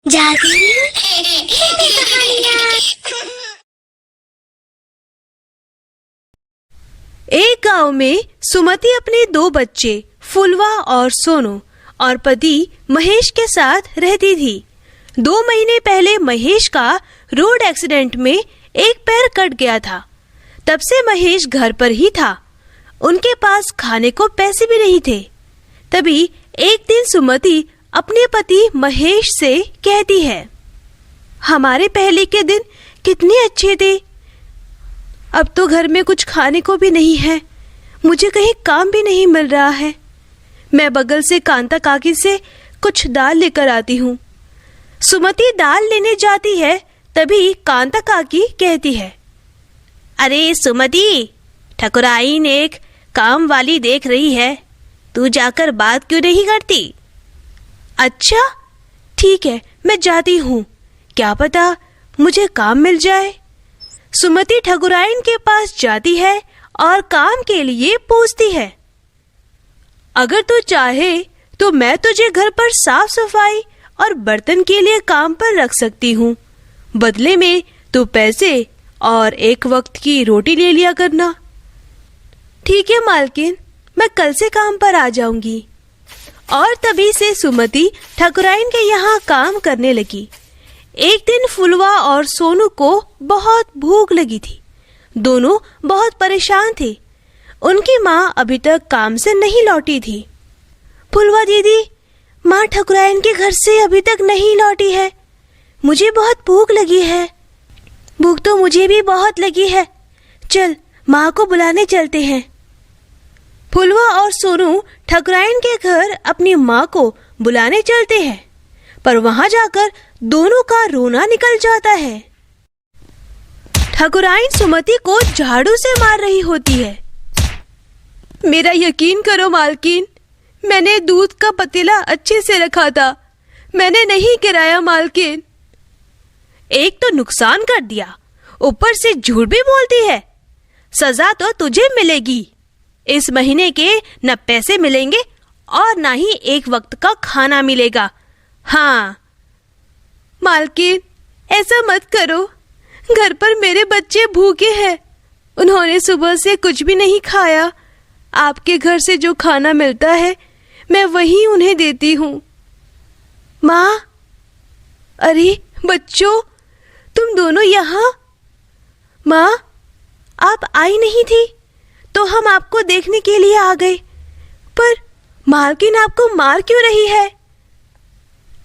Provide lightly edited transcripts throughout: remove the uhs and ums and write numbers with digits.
जादू एक गांव में सुमति अपने 2 बच्चे फुलवा और सोनू और पति महेश के साथ रहती थी। 2 महीने पहले महेश का रोड एक्सीडेंट में एक पैर कट गया था। तब से महेश घर पर ही था। उनके पास खाने को पैसे भी नहीं थे। तभी एक दिन सुमति अपने पति महेश से कहती है, हमारे पहले के दिन कितने अच्छे थे। अब तो घर में कुछ खाने को भी नहीं है। मुझे कहीं काम भी नहीं मिल रहा है। मैं बगल से कांता काकी से कुछ दाल लेकर आती हूँ। सुमति दाल लेने जाती है, तभी कांता काकी कहती है, अरे सुमति, ठकुराइन एक काम वाली देख रही है, तू जाकर बात क्यों नहीं करती? अच्छा ठीक है, मैं जाती हूँ, क्या पता मुझे काम मिल जाए। सुमति ठकुराइन के पास जाती है और काम के लिए पूछती है, अगर तू चाहे तो मैं तुझे घर पर साफ सफाई और बर्तन के लिए काम पर रख सकती हूँ। बदले में तू पैसे और एक वक्त की रोटी ले लिया करना। ठीक है मालकिन, मैं कल से काम पर आ जाऊंगी। और तभी से सुमति ठकुराइन के यहाँ काम करने लगी। एक दिन फुलवा और सोनू को बहुत भूख लगी थी। दोनों बहुत परेशान थे। उनकी माँ अभी तक काम से नहीं लौटी थी। फुलवा दीदी, माँ ठकुराइन के घर से अभी तक नहीं लौटी है। मुझे बहुत भूख लगी है। भूख तो मुझे भी बहुत लगी है। चल माँ को बुलाने चलते हैं। फुलवा और सोनू ठकुराइन के घर अपनी माँ को बुलाने चलते हैं, पर वहां जाकर दोनों का रोना निकल जाता है। ठकुराइन सुमति को झाड़ू से मार रही होती है। मेरा यकीन करो मालकिन, मैंने दूध का पतीला अच्छे से रखा था, मैंने नहीं गिराया मालकिन। एक तो नुकसान कर दिया, ऊपर से झूठ भी बोलती है। सजा तो तुझे मिलेगी। इस महीने के न पैसे मिलेंगे और न ही एक वक्त का खाना मिलेगा। हाँ मालकिन, ऐसा मत करो। घर पर मेरे बच्चे भूखे हैं। उन्होंने सुबह से कुछ भी नहीं खाया। आपके घर से जो खाना मिलता है मैं वही उन्हें देती हूँ। माँ, अरे बच्चों, तुम दोनों यहाँ? माँ, आप आई नहीं थी तो हम आपको देखने के लिए आ गए, पर मालकिन आपको मार क्यों रही है?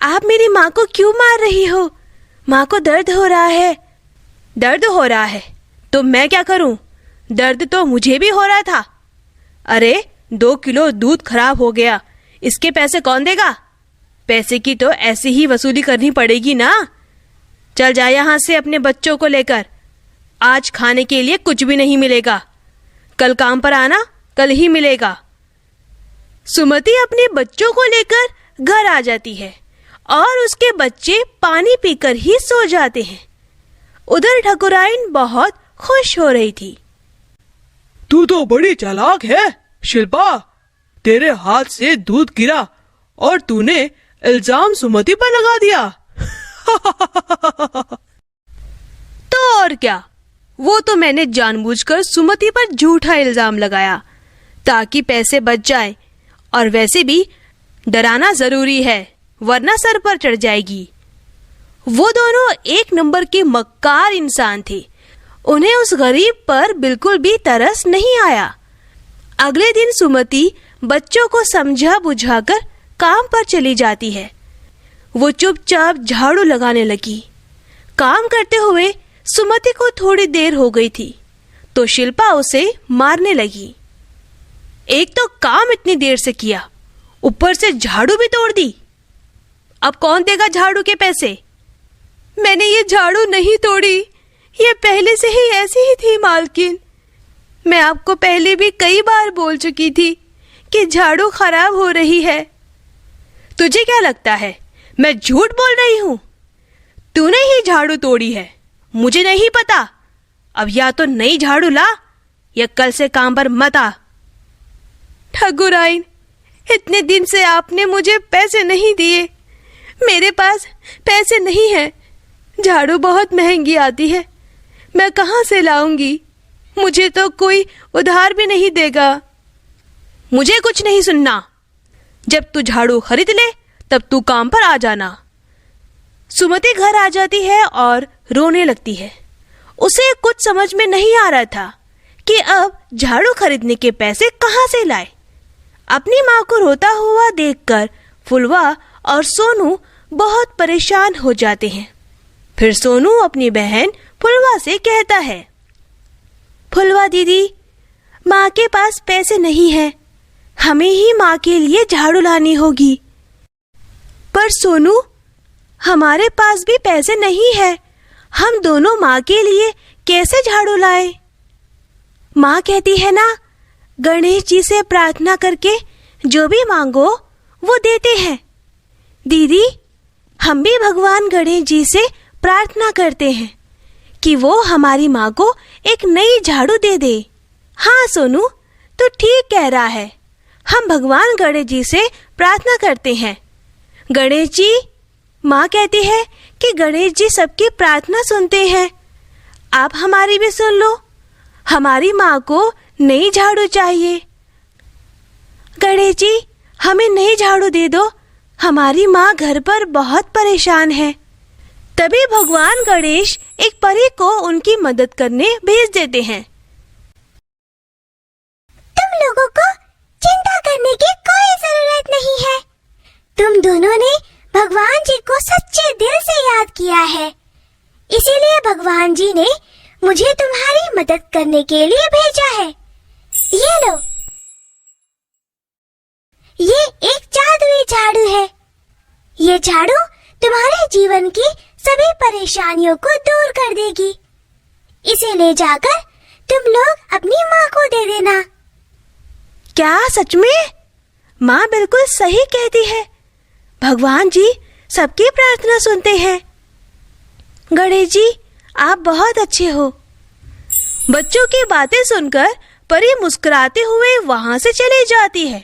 आप मेरी माँ को क्यों मार रही हो? माँ को दर्द हो रहा है। दर्द हो रहा है तो मैं क्या करूं? दर्द तो मुझे भी हो रहा था। अरे 2 किलो दूध खराब हो गया, इसके पैसे कौन देगा? पैसे की तो ऐसे ही वसूली करनी पड़ेगी ना। चल जा यहाँ से अपने बच्चों को लेकर। आज खाने के लिए कुछ भी नहीं मिलेगा। कल काम पर आना, कल ही मिलेगा। सुमति अपने बच्चों को लेकर घर आ जाती है और उसके बच्चे पानी पीकर ही सो जाते हैं। उधर ठकुराइन बहुत खुश हो रही थी। तू तो बड़ी चालाक है शिल्पा। तेरे हाथ से दूध गिरा और तूने इल्जाम सुमति पर लगा दिया। तो और क्या, वो तो मैंने जानबूझकर सुमति पर झूठा इल्जाम लगाया ताकि पैसे बच जाए। और वैसे भी डराना जरूरी है, वरना सर पर चढ़ जाएगी। वो दोनों एक नंबर के मक्कार इंसान थे। उन्हें उस गरीब पर बिल्कुल भी तरस नहीं आया। अगले दिन सुमति बच्चों को समझा बुझाकर काम पर चली जाती है। वो चुपचाप झाड़ू लगाने लगी। काम करते हुए सुमति को थोड़ी देर हो गई थी तो शिल्पा उसे मारने लगी। एक तो काम इतनी देर से किया, ऊपर से झाड़ू भी तोड़ दी। अब कौन देगा झाड़ू के पैसे? मैंने ये झाड़ू नहीं तोड़ी, ये पहले से ही ऐसी ही थी मालकिन। मैं आपको पहले भी कई बार बोल चुकी थी कि झाड़ू खराब हो रही है। तुझे क्या लगता है मैं झूठ बोल रही हूँ? तूने ही झाड़ू तोड़ी है, मुझे नहीं पता। अब या तो नई झाड़ू ला या कल से काम पर मत आ। ठकुराइन, इतने दिन से आपने मुझे पैसे नहीं दिए। मेरे पास पैसे नहीं हैं। झाड़ू बहुत महंगी आती है, मैं कहाँ से लाऊंगी? मुझे तो कोई उधार भी नहीं देगा। मुझे कुछ नहीं सुनना। जब तू झाड़ू खरीद ले तब तू काम पर आ जाना। सुमति घर आ जाती है और रोने लगती है। उसे कुछ समझ में नहीं आ रहा था कि अब झाड़ू खरीदने के पैसे कहाँ से लाए। अपनी माँ को रोता हुआ देखकर फुलवा और सोनू बहुत परेशान हो जाते हैं। फिर सोनू अपनी बहन फुलवा से कहता है, फुलवा दीदी, माँ के पास पैसे नहीं है, हमें ही माँ के लिए झाड़ू लानी होगी। पर सोनू, हमारे पास भी पैसे नहीं है, हम दोनों माँ के लिए कैसे झाड़ू लाएं? माँ कहती है ना, गणेश जी से प्रार्थना करके जो भी मांगो वो देते हैं। दीदी, हम भी भगवान गणेश जी से प्रार्थना करते हैं कि वो हमारी माँ को एक नई झाड़ू दे दे। हाँ सोनू, तू ठीक कह रहा है, हम भगवान गणेश जी से प्रार्थना करते हैं। गणेश जी, माँ कहती है कि गणेश जी सबकी प्रार्थना सुनते हैं। आप हमारी भी सुन लो, हमारी माँ को नई झाड़ू चाहिए। गणेश जी, हमें नई झाड़ू दे दो, हमारी माँ घर पर बहुत परेशान है। तभी भगवान गणेश एक परी को उनकी मदद करने भेज देते हैं। तुम लोगों को चिंता करने की कोई जरूरत नहीं है। तुम दोनों ने भगवान जी को सच्चे दिल से याद किया है, इसीलिए भगवान जी ने मुझे तुम्हारी मदद करने के लिए भेजा है। ये लो, ये एक जादुई झाड़ू है। ये झाड़ू तुम्हारे जीवन की सभी परेशानियों को दूर कर देगी। इसे ले जाकर तुम लोग अपनी माँ को दे देना। क्या सच में? माँ बिल्कुल सही कहती है, भगवान जी सबकी प्रार्थना सुनते हैं। गणेश जी, आप बहुत अच्छे हो। बच्चों की बातें सुनकर परी मुस्कुराते हुए वहां से चली जाती है।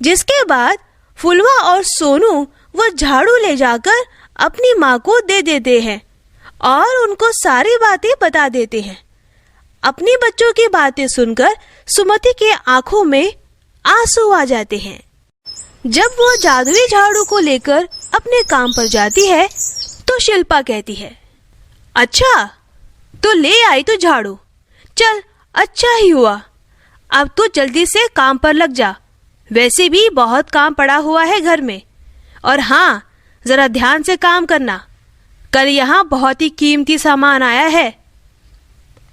जिसके बाद फुलवा और सोनू वो झाड़ू ले जाकर अपनी माँ को दे देते हैं और उनको सारी बातें बता देते हैं। अपनी बच्चों की बातें सुनकर सुमति के आंखों में आंसू आ जाते हैं। जब वो जादुई झाड़ू को लेकर अपने काम पर जाती है तो शिल्पा कहती है, अच्छा तो ले आई तो झाड़ू, चल अच्छा ही हुआ। अब तो जल्दी से काम पर लग जा, वैसे भी बहुत काम पड़ा हुआ है घर में। और हाँ, जरा ध्यान से काम करना, कल यहाँ बहुत ही कीमती सामान आया है।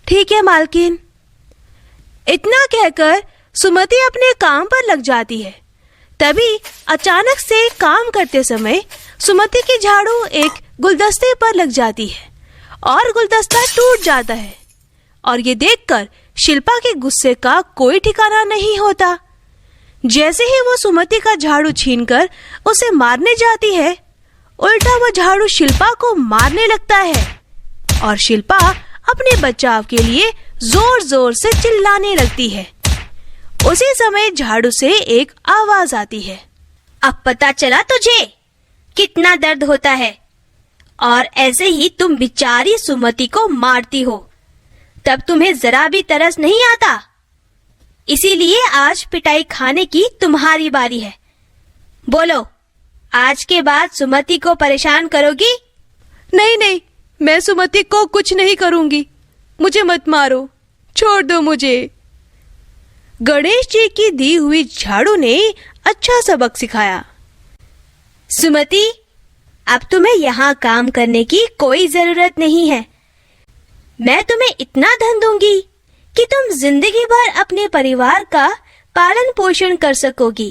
ठीक है मालकिन। इतना कहकर सुमति अपने काम पर लग जाती है। तभी अचानक से काम करते समय सुमति की झाड़ू एक गुलदस्ते पर लग जाती है और गुलदस्ता टूट जाता है। और ये देखकर शिल्पा के गुस्से का कोई ठिकाना नहीं होता। जैसे ही वो सुमति का झाड़ू छीनकर उसे मारने जाती है, उल्टा वो झाड़ू शिल्पा को मारने लगता है और शिल्पा अपने बचाव के लिए जोर जोर से चिल्लाने लगती है। उसी समय झाड़ू से एक आवाज आती है, अब पता चला तुझे कितना दर्द होता है, और ऐसे ही तुम बेचारी सुमति को मारती हो, तब तुम्हें जरा भी तरस नहीं आता। इसीलिए आज पिटाई खाने की तुम्हारी बारी है। बोलो, आज के बाद सुमति को परेशान करोगी? नहीं नहीं, मैं सुमति को कुछ नहीं करूंगी, मुझे मत मारो, छोड़ दो मुझे। गणेश जी की दी हुई झाड़ू ने अच्छा सबक सिखाया। सुमति, अब तुम्हें यहाँ काम करने की कोई जरूरत नहीं है। मैं तुम्हें इतना धन दूंगी कि तुम जिंदगी भर अपने परिवार का पालन पोषण कर सकोगी।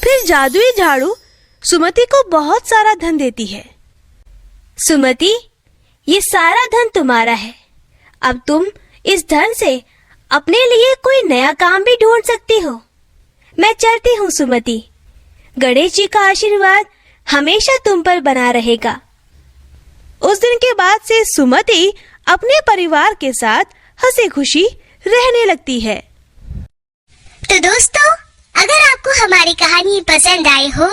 फिर जादुई झाड़ू सुमति को बहुत सारा धन देती है। सुमति, ये सारा धन तुम्हारा है। अब तुम इस धन से अपने लिए कोई नया काम भी ढूंढ सकती हो। मैं चलती हूँ सुमति। गणेश जी का आशीर्वाद हमेशा तुम पर बना रहेगा। उस दिन के बाद से सुमति अपने परिवार के साथ हंसी खुशी रहने लगती है। तो दोस्तों, अगर आपको हमारी कहानी पसंद आई हो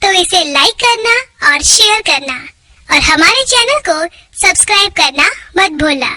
तो इसे लाइक करना और शेयर करना और हमारे चैनल को सब्सक्राइब करना मत भूलना।